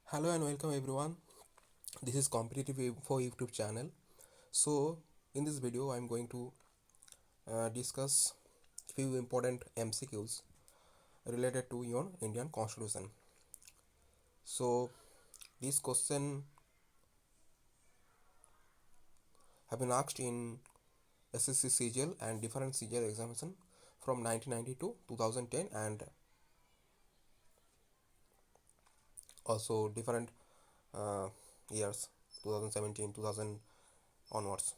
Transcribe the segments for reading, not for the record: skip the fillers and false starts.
Hello and welcome everyone. This is Competitive Info YouTube channel. So in this video I am going to discuss few important MCQs related to your Indian Constitution. So this question have been asked in SSC CGl and different CGl examination from 1990 to 2010 and also different years 2017 2000 onwards.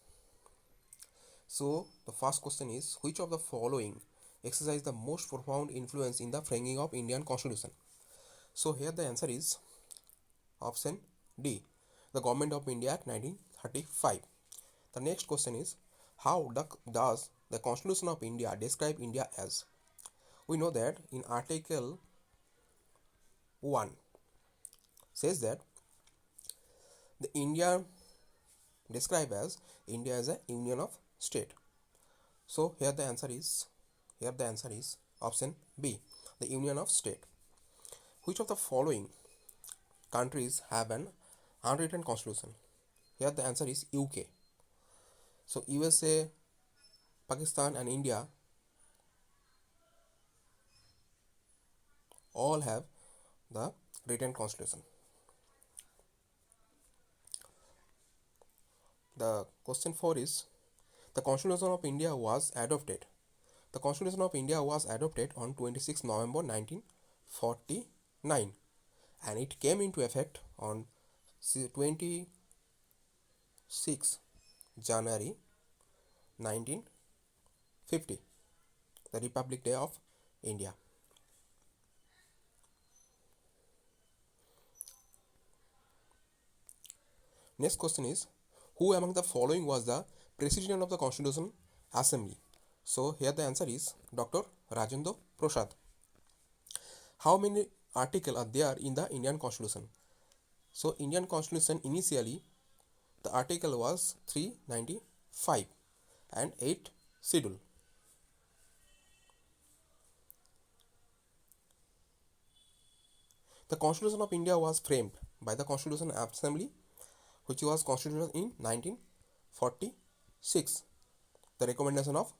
So the first question is, which of the following exercise the most profound influence in the framing of Indian Constitution? So here the answer is option D, the Government of India Act 1935. The next question is, does the Constitution of India describe India as? We know that in Article 1 says that the India described as India as a union of state. So here the answer is option B, the union of state. Which of the following countries have an unwritten constitution? Here the answer is UK. So USA, Pakistan and India all have the written constitution. The question 4 is, the Constitution of India was adopted. The Constitution of India was adopted on 26 November 1949 and it came into effect on 26 January 1950, the Republic Day of India. Next question is, who among the following was the President of the Constitution Assembly? So here the answer is Dr. Rajendra Prasad. How many articles are there in the Indian Constitution? So Indian Constitution initially the article was 395 and 8 schedule. The Constitution of India was framed by the Constitution Assembly, which was constituted in 1946. The recommendation of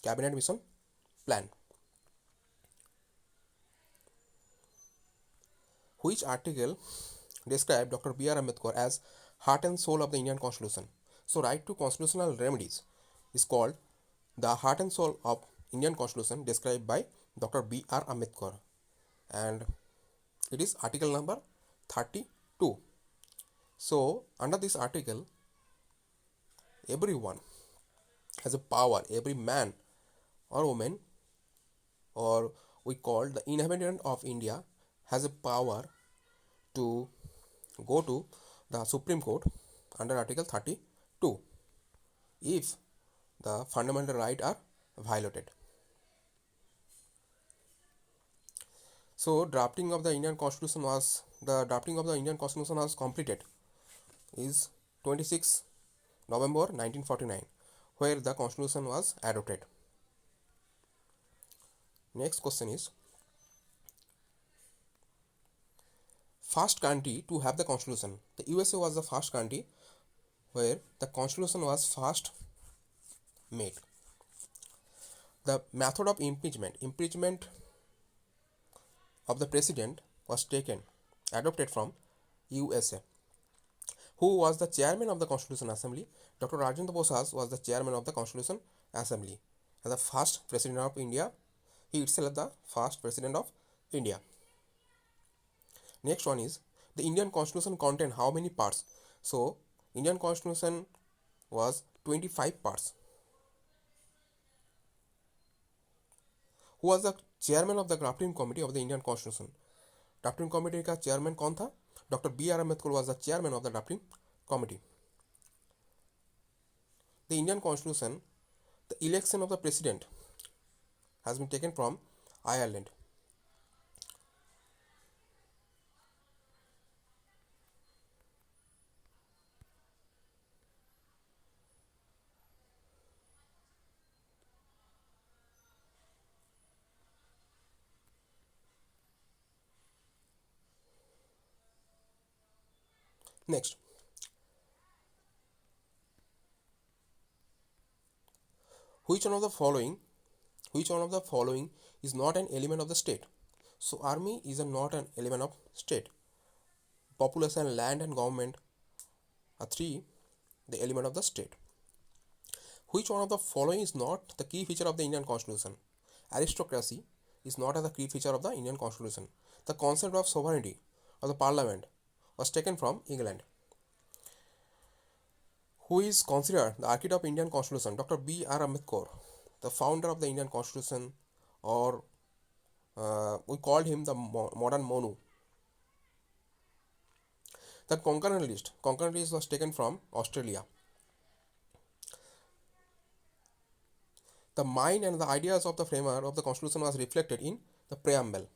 Cabinet Mission Plan. Which article described Dr. B.R. Ambedkar as heart and soul of the Indian Constitution? So right to constitutional remedies is called the heart and soul of Indian Constitution described by Dr. B.R. Ambedkar, and it is article number 32. So under this article, everyone has a power, every man or woman, or we call the inhabitant of India, has a power to go to the Supreme Court under article 32 if the fundamental rights are violated. So drafting of the Indian Constitution was completed is 26 November 1949, where the Constitution was adopted. Next question is, first country to have the Constitution. The USA was the first country where the Constitution was first made. The method of impeachment of the president was adopted from USA. Who was the chairman of the Constitution Assembly? Dr. Rajendra Prasad was the chairman of the Constitution Assembly. As the first president of India, he itself the first president of India. Next one is, the Indian Constitution contained how many parts? So Indian Constitution was 25 parts. Who was the chairman of the drafting committee of the Indian Constitution? Drafting committee का chairman कौन था? Doctor B R Ambedkar was the chairman of the drafting committee. The Indian Constitution, the election of the president has been taken from Ireland. Next, which one of the following which one of the following is not an element of the state? So army is not an element of state. Population, land and government are three the element of the state. Which one of the following is not the key feature of the Indian Constitution? Aristocracy is not as a key feature of the Indian Constitution. The concept of sovereignty of the parliament was taken from England. Who is considered the architect of Indian Constitution? Dr. B.R. Ambedkar, the founder of the Indian Constitution, or we called him the modern Monu. The concurrent list was taken from Australia. The mind and the ideas of the framer of the Constitution was reflected in the preamble.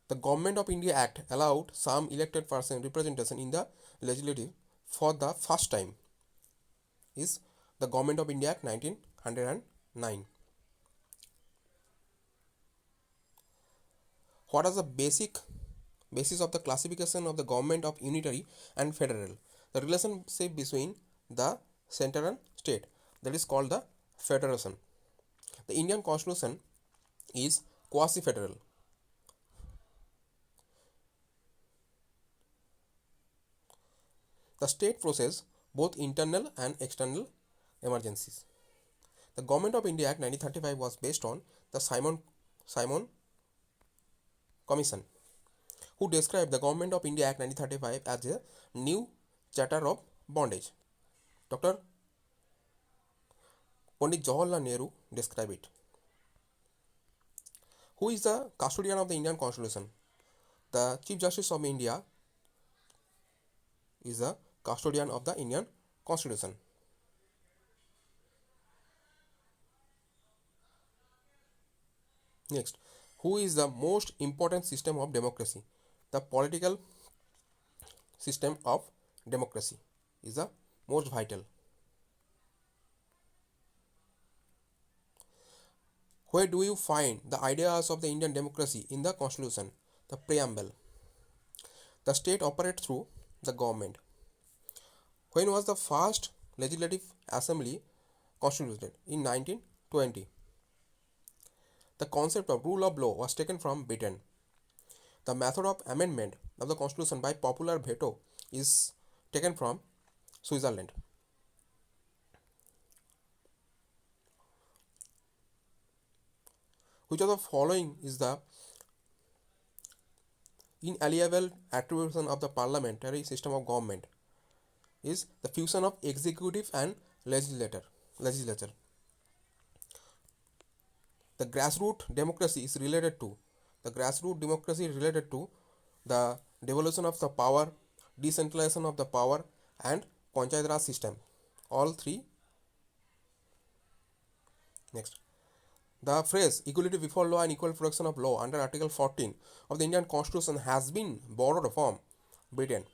The Government of India Act allowed some elected person representation in the legislative for the first time. Is the Government of India Act 1909. What is the basis of the classification of the government of unitary and federal? The relationship between the center and state, that is called the federation. The Indian Constitution is quasi-federal. The state process both internal and external emergencies. The Government of India Act 1935 was based on the Simon Commission, who described the Government of India Act 1935 as a new charter of bondage. Dr. Pandit Jawaharlal Nehru described it. Who is the custodian of the Indian Constitution? The Chief Justice of India is the custodian of the Indian Constitution. Next, who is the most important system of democracy? The political system of democracy is the most vital. Where do you find the ideas of the Indian democracy in the Constitution? The preamble. The state operates through the government. When was the first legislative assembly constituted? In 1920. The concept of rule of law was taken from Britain. The method of amendment of the Constitution by popular veto is taken from Switzerland. Which of the following is the inalienable attribution of the parliamentary system of government? Is the fusion of executive and legislature. The grassroots democracy is related to the devolution of the power, decentralization of the power, and Panchayat Raj system. All three. Next, the phrase equality before law and equal protection of law under Article 14 of the Indian Constitution has been borrowed from Britain.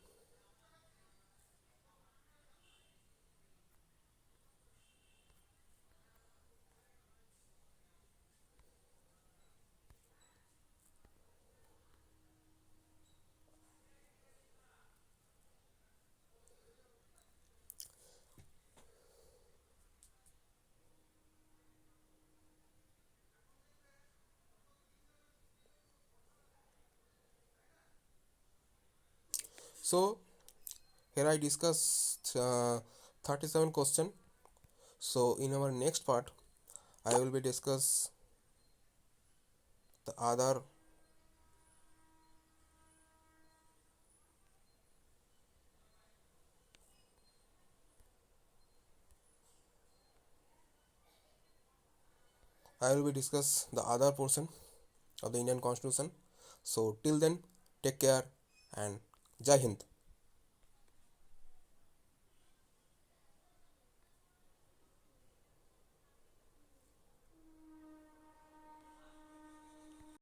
So here I discussed 37 question. So in our next part I will be discuss the other portion of the Indian Constitution. So till then, take care and Jai Hind.